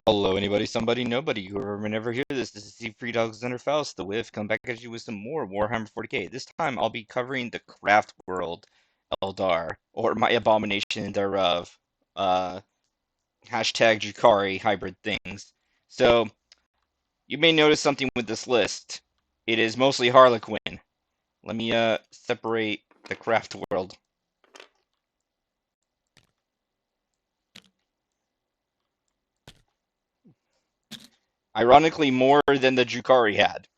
Hello, anybody, somebody, nobody, whoever may never hear this. This is Siegfried Alexander Faust, the Whiff, come back at you with some more Warhammer 40k. This time I'll be covering the Craftworld Eldar, or my abomination thereof. Uh, Hashtag drukhari hybrid things. So, you may notice something with this list. It is mostly harlequin. Let me, separate the Craftworld. Ironically, more than the drukhari had.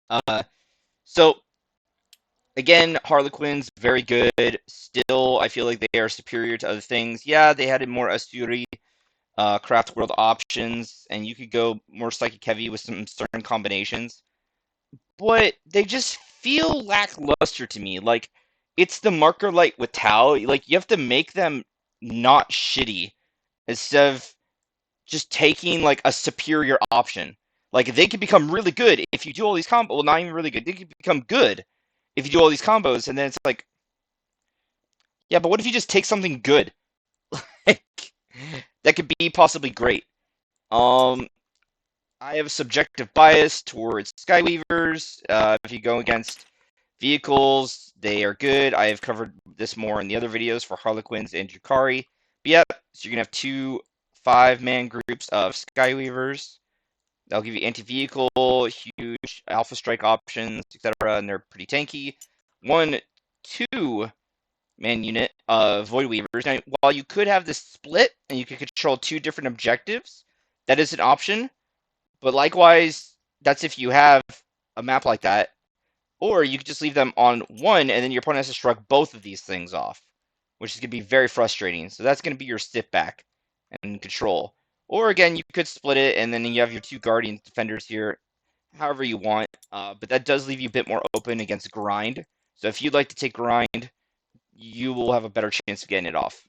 Uh, so, Again, Harlequins, very good. Still, I feel like they are superior to other things. Yeah, they had a more Asturi craft world options, and you could go more psychic heavy with some certain combinations. But they just feel lackluster to me. Like, it's the marker light with Tau. Like, you have to make them not shitty instead of just taking, like, a superior option. Like, they could become really good if you do all these combos. Well, not even really good. They could become good if you do all these combos, and then it's like, yeah, but what if you just take something good? Like, that could be possibly great. Um, I have a subjective bias towards Skyweavers. If you go against vehicles, they are good. I have covered this more in the other videos for Harlequins and drukhari. But yep, so you're gonna have two 5-man groups of Skyweavers. They'll give you anti-vehicle, huge alpha strike options, etc., and they're pretty tanky. 1-2 man unit of Void Weavers. Now, while you could have this split and you could control two different objectives, that is an option. But likewise, that's if you have a map like that. Or you could just leave them on one, and then your opponent has to shrug both of these things off, which is going to be very frustrating. So that's going to be your sit back and control. Or again, you could split it, and then you have your two Guardian Defenders here, however you want. But that does leave you a bit more open against grind. So if you'd like to take grind, you will have a better chance of getting it off.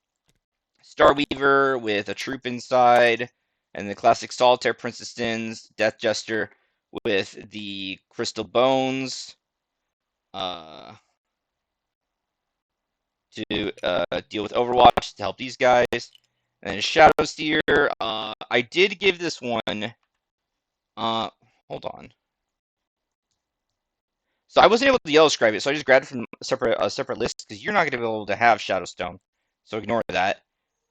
Starweaver with a troop inside, and the classic Solitaire Princess's Death Jester with the Crystal Bones to deal with Overwatch to help these guys. And Shadow Seer, I did give this one. Hold on. So I wasn't able to yellowscribe it, so I just grabbed it from a separate list because you're not going to be able to have Shadowstone, so ignore that.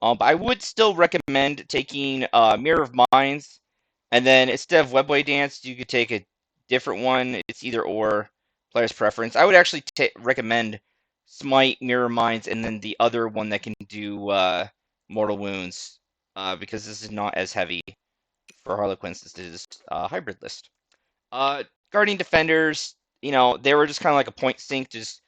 But I would still recommend taking Mirror of Minds, and then instead of Webway Dance, you could take a different one. It's either or, player's preference. I would actually recommend Smite, Mirror of Minds, and then the other one that can do Mortal Wounds, because this is not as heavy for Harlequins as this hybrid list. Guardian Defenders, they were just kind of like a point sink, just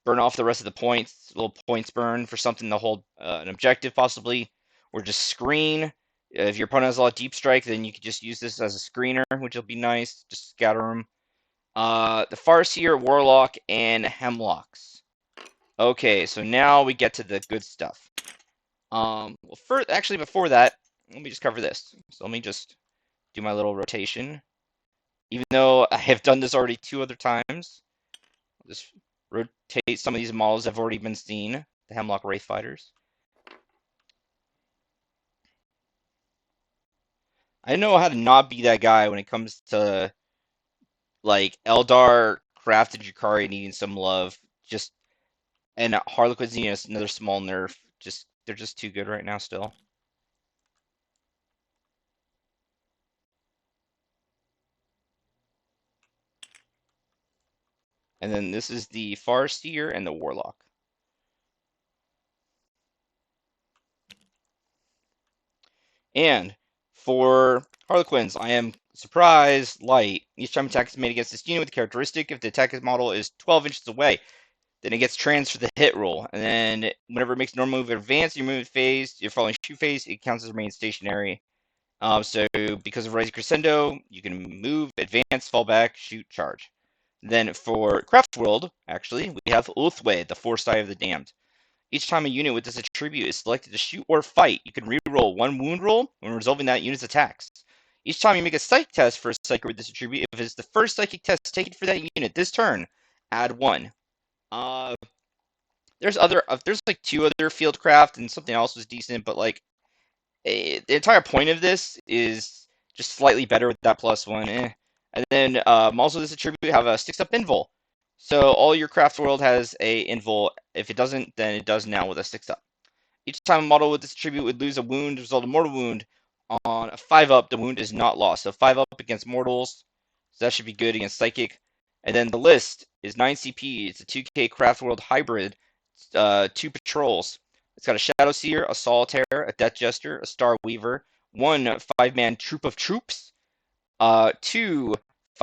burn off the rest of the points, little points burn for something to hold an objective possibly, or just screen. If your opponent has a lot of deep strike, then you could just use this as a screener, which will be nice. Just scatter them. The Farseer, Warlock, and Hemlocks. Okay, so now we get to the good stuff. Well, actually, before that, let me just cover this. So let me just do my little rotation. Even though I have done this already 2 other times, I'll just rotate some of these models that have already been seen, the Hemlock Wraith fighters. I know how to not be that guy when it comes to, like, Eldar, Craft, and drukhari needing some love, and Harlequins needing another small nerf. They're just too good right now still. And then this is the Farseer and the Warlock. And for Harlequins, I am surprise light. Each time attack is made against this unit with the characteristic, if the attack model is 12 inches away, then it gets transferred the hit roll. And then whenever it makes a normal move advance, your move phase, your following shoot phase, it counts as remaining stationary. So because of Rising Crescendo, you can move, advance, fall back, shoot, charge. Then for Craftworld, actually, we have Ulthwed, the Foresight of the Damned. Each time a unit with this attribute is selected to shoot or fight, you can reroll 1 wound roll when resolving that unit's attacks. Each time you make a psych test for a psyker with this attribute, if it's the first psychic test taken for that unit this turn, add 1. There's like 2 other fieldcraft and something else was decent, but like the entire point of this is just slightly better with that +1. And then also this attribute have a 6-up invul. So all your craft world has a invul. If it doesn't, then it does now with a 6-up. Each time a model with this attribute would lose a wound, result in mortal wound. On a 5-up, the wound is not lost. So 5-up against mortals. So that should be good against psychic. And then the list is 9 CP. It's a 2K craft world hybrid. 2 patrols. It's got a Shadow Seer, a Solitaire, a Death Jester, a Star Weaver, 1 5-man troop of troops, 2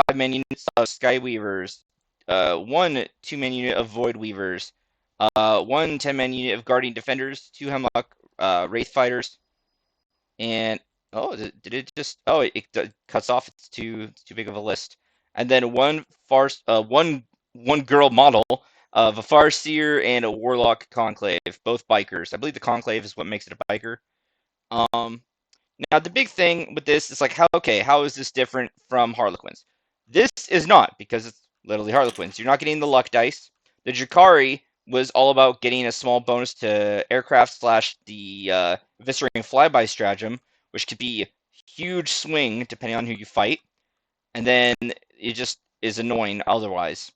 5-man units of Sky Weavers, 1 2-man unit of Void Weavers, 1 10-man unit of Guardian Defenders, 2 Hemlock Wraith Fighters, and oh, did it just? Oh, it cuts off. It's too big of a list. And then one girl model of a Farseer and a Warlock Conclave, both bikers. I believe the Conclave is what makes it a biker. Um, Now the big thing with this is like how is this different from Harlequins? This is not, because it's literally Harlequins. You're not getting the luck dice. The drukhari was all about getting a small bonus to aircraft slash the eviscerating flyby stratagem, which could be huge swing depending on who you fight, and then it just is annoying otherwise.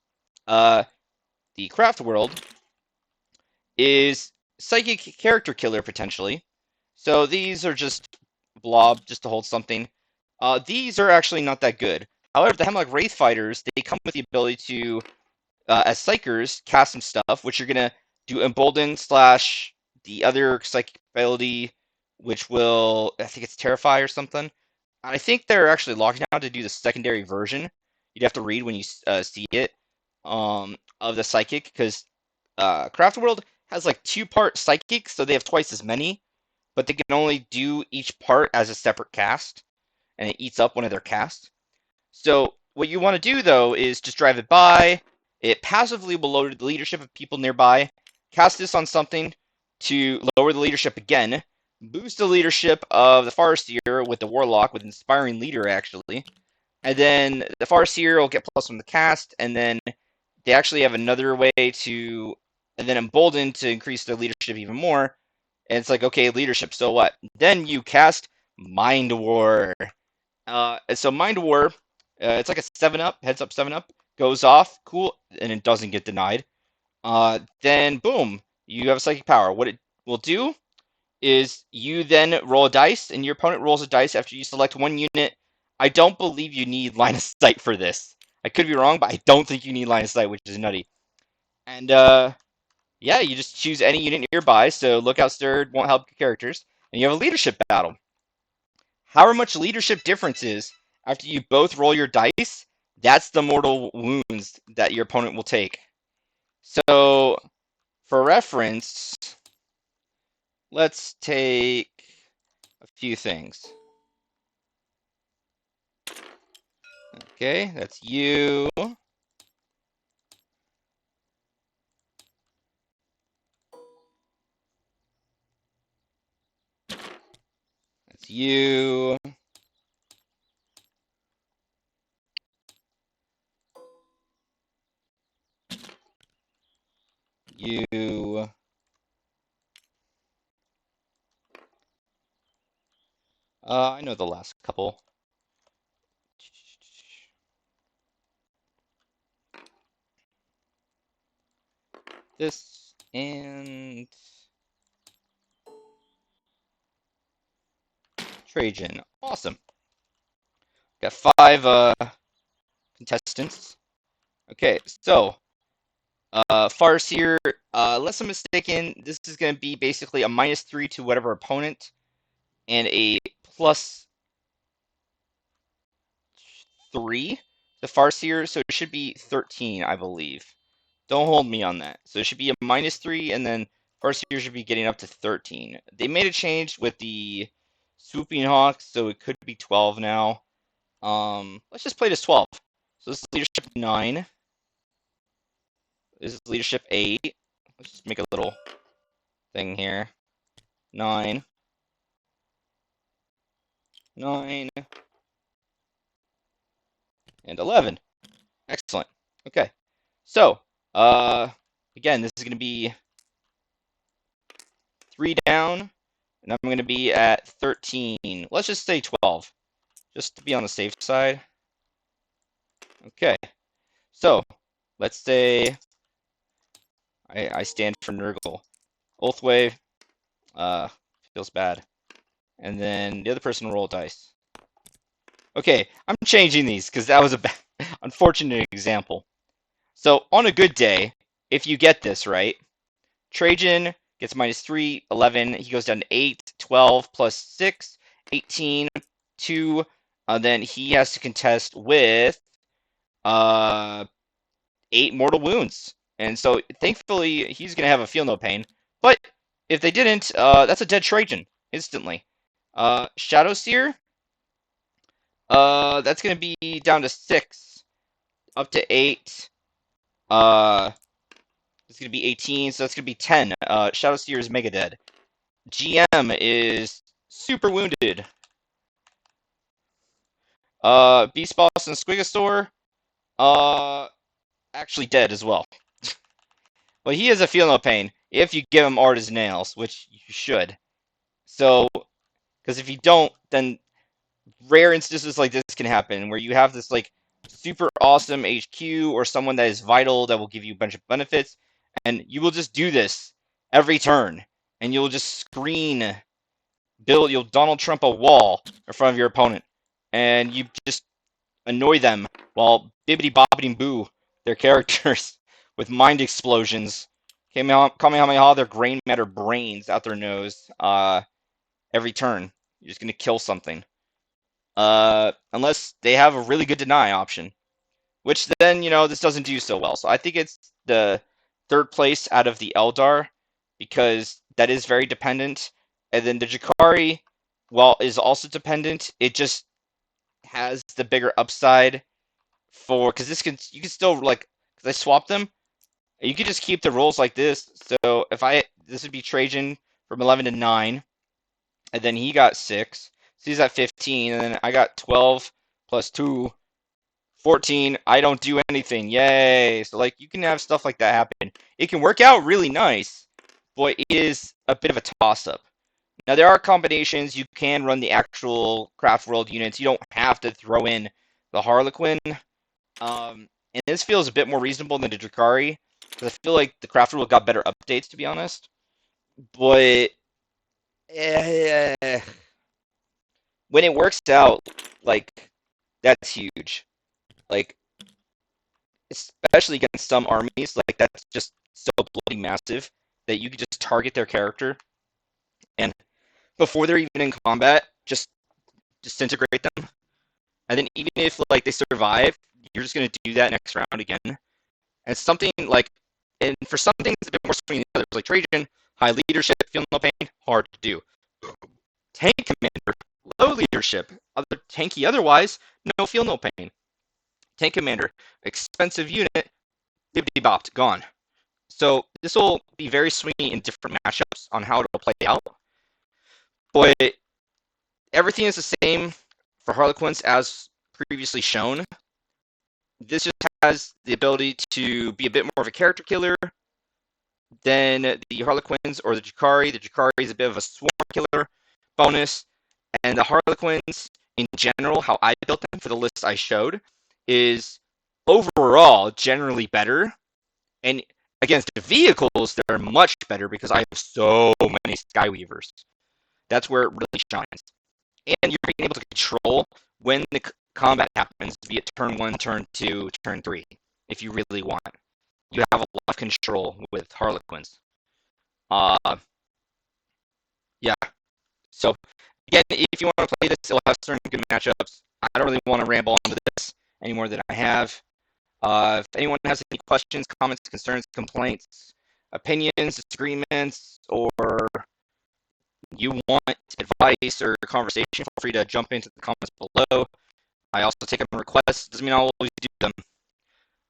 The craft world is psychic character killer potentially. So these are just blob just to hold something. These are actually not that good. However, the Hemlock Wraith Fighters, they come with the ability to, as Psychers, cast some stuff, which you're going to do Embolden slash the other psychic ability, which will, I think it's Terrify or something. I think they're actually locked now to do the secondary version. You'd have to read when you see it, of the psychic, because Craft World has like 2-part psychic, so they have twice as many, but they can only do each part as a separate cast, and it eats up one of their casts. So what you want to do though is just drive it by. It passively will lower the leadership of people nearby. Cast this on something to lower the leadership again. Boost the leadership of the Farseer with the Warlock with Inspiring Leader actually. And then the Farseer will get +1 the cast, and then they actually have another way to, and then Embolden to increase their leadership even more. And it's like, okay, leadership, so what? Then you cast Mind War. So Mind War, it's like a 7-up, heads up 7-up, goes off, cool, and it doesn't get denied. Then boom, you have a psychic power. What it will do is you then roll a dice, and your opponent rolls a dice after you select 1 unit. I don't believe you need line of sight for this. I could be wrong, but I don't think you need line of sight, which is nutty. And yeah, you just choose any unit nearby, so Lookout Stirred won't help your characters, and you have a leadership battle. However much leadership difference is after you both roll your dice, that's the mortal wounds that your opponent will take. So, for reference, let's take a few things. Okay, that's you. That's you. You. I know the last couple. This and Trajan. Awesome. Got 5 contestants. Okay, so Farseer, unless I'm mistaken, this is going to be basically a -3 to whatever opponent and a +3 to Farseer, so it should be 13, I believe. Don't hold me on that. So it should be a -3, and then Farseer should be getting up to 13. They made a change with the Swooping Hawks, so it could be 12 now. Let's just play this 12. So this is leadership 9. This is leadership 8. Let's just make a little thing here. 9. 9. And 11. Excellent. Okay. So, again, this is going to be 3 down, and I'm going to be at 13. Let's just say 12, just to be on the safe side. Okay, so let's say I stand for Nurgle. Oathwave, feels bad. And then the other person will roll dice. Okay, I'm changing these because that was a unfortunate example. So on a good day, if you get this right, Trajan gets -3, 11. He goes down to 8, 12 plus 6, 18, 2. Then he has to contest with 8 mortal wounds. And so thankfully, he's going to have a feel no pain. But if they didn't, that's a dead Trajan instantly. Shadow Seer, that's going to be down to 6, up to 8. It's going to be 18, so that's going to be 10. Shadow Seer is mega dead. GM is super wounded. Beast Boss and Squigosaur, actually dead as well. But he has a feel no pain if you give him Artist Nails, which you should. So, because if you don't, then rare instances like this can happen, where you have this like super awesome HQ or someone that is vital that will give you a bunch of benefits, and you will just do this every turn, and you'll just you'll Donald Trump a wall in front of your opponent, and you just annoy them while bibbity bobbity boo their characters with mind explosions, Kamehameha their grain matter brains out their nose every turn. You're just gonna kill something. Unless they have a really good deny option, which then, this doesn't do so well. So I think it's the third place out of the Eldar, because that is very dependent. And then the Drukhari, while is also dependent, it just has the bigger upside because you can still, like, because I swapped them, you could just keep the rolls like this. So this would be Trajan from 11 to 9, and then he got 6. So he's at 15, and then I got 12 plus 2, 14. I don't do anything. Yay! So, like, you can have stuff like that happen. It can work out really nice, but it is a bit of a toss-up. Now, there are combinations. You can run the actual Craftworld units. You don't have to throw in the Harlequin. And this feels a bit more reasonable than the Drukhari, because I feel like the Craftworld got better updates, to be honest. But when it works out, like, that's huge. Like, especially against some armies, like, that's just so bloody massive that you could just target their character, and before they're even in combat, just disintegrate them. And then even if, like, they survive, you're just going to do that next round again. And something like, and for some things, it's a bit more swing than others. Like Trajan, high leadership, feel no pain, hard to do. Tank commander, low leadership, tanky otherwise, no feel no pain. Tank commander, expensive unit, bibbity bopped, gone. So this will be very swingy in different matchups on how it'll play out. But everything is the same for Harlequins as previously shown. This just has the ability to be a bit more of a character killer than the Harlequins or the Drukhari. The Drukhari is a bit of a swarm killer bonus, and the Harlequins in general, how I built them for the list I showed, is overall generally better. And against the vehicles, they're much better because I have so many Skyweavers. That's where it really shines. And you're being able to control when the combat happens, be it turn 1, turn 2, turn 3, if you really want. You have a lot of control with Harlequins. Yeah. So, again, if you want to play this, it'll have certain good matchups. I don't really want to ramble on this any more than I have. If anyone has any questions, comments, concerns, complaints, opinions, disagreements, or you want advice or conversation, feel free to jump into the comments below. I also take on requests. Doesn't mean I'll always do them.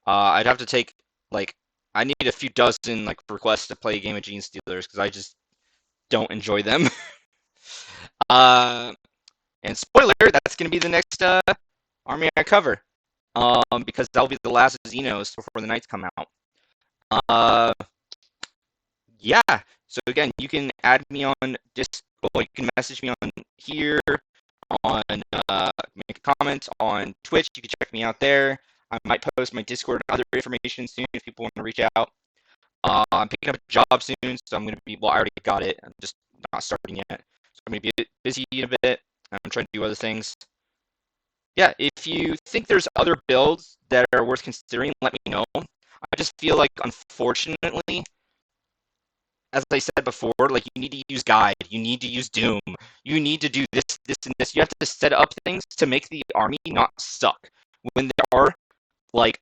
I'd have to take, like, I need a few dozen, like, requests to play a game of Gene Stealers because I just don't enjoy them. And spoiler, that's going to be the next army I cover, because that'll be the last Xenos before the Knights come out. Yeah. So again, you can add me on Well, you can message me on here, on make a comment on Twitch. You can check me out there. I might post my Discord and other information soon if people want to reach out. I'm picking up a job soon, so I'm going to be, well, I already got it. I'm just not starting yet. So I'm going to be busy in a bit. I'm trying to do other things. Yeah, if you think there's other builds that are worth considering, let me know. I just feel like, unfortunately, as I said before, like, you need to use Guide, you need to use Doom, you need to do this, this, and this. You have to set up things to make the army not suck when there are, like,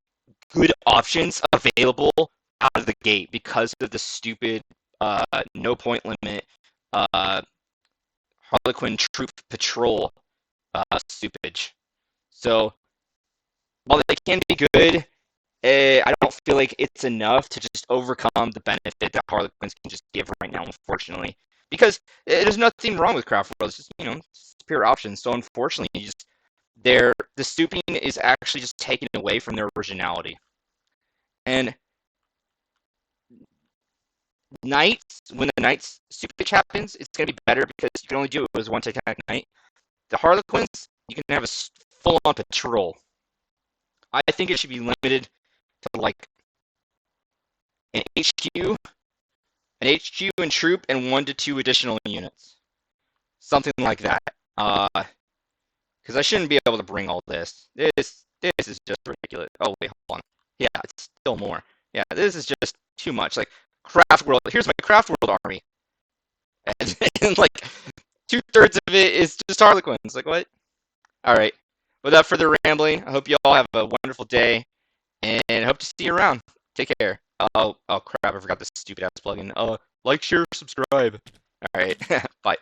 good options available out of the gate because of the stupid no point limit Harlequin troop patrol stupidage. So while they can be good, I don't feel like it's enough to just overcome the benefit that Harlequins can just give right now, unfortunately. Because there's nothing wrong with Craftworld. It's just, superior options. So unfortunately, the stooping is actually just taken away from their originality. And Knights, when the Knight's stoopage happens, it's going to be better because you can only do it as one attack Knight. The Harlequins, you can have a full-on patrol. I think it should be limited to like an HQ and troop, and 1 to 2 additional units, something like that. Because I shouldn't be able to bring all this. This is just ridiculous. Oh wait, hold on. Yeah, it's still more. Yeah, this is just too much. Like Craftworld. Here's my Craftworld army, and like 2/3 of it is just Harlequins. Like what? All right. Without further rambling, I hope you all have a wonderful day, and hope to see you around. Take care. Oh crap! I forgot this stupid ass plugin. Like, share, subscribe. All right. Bye.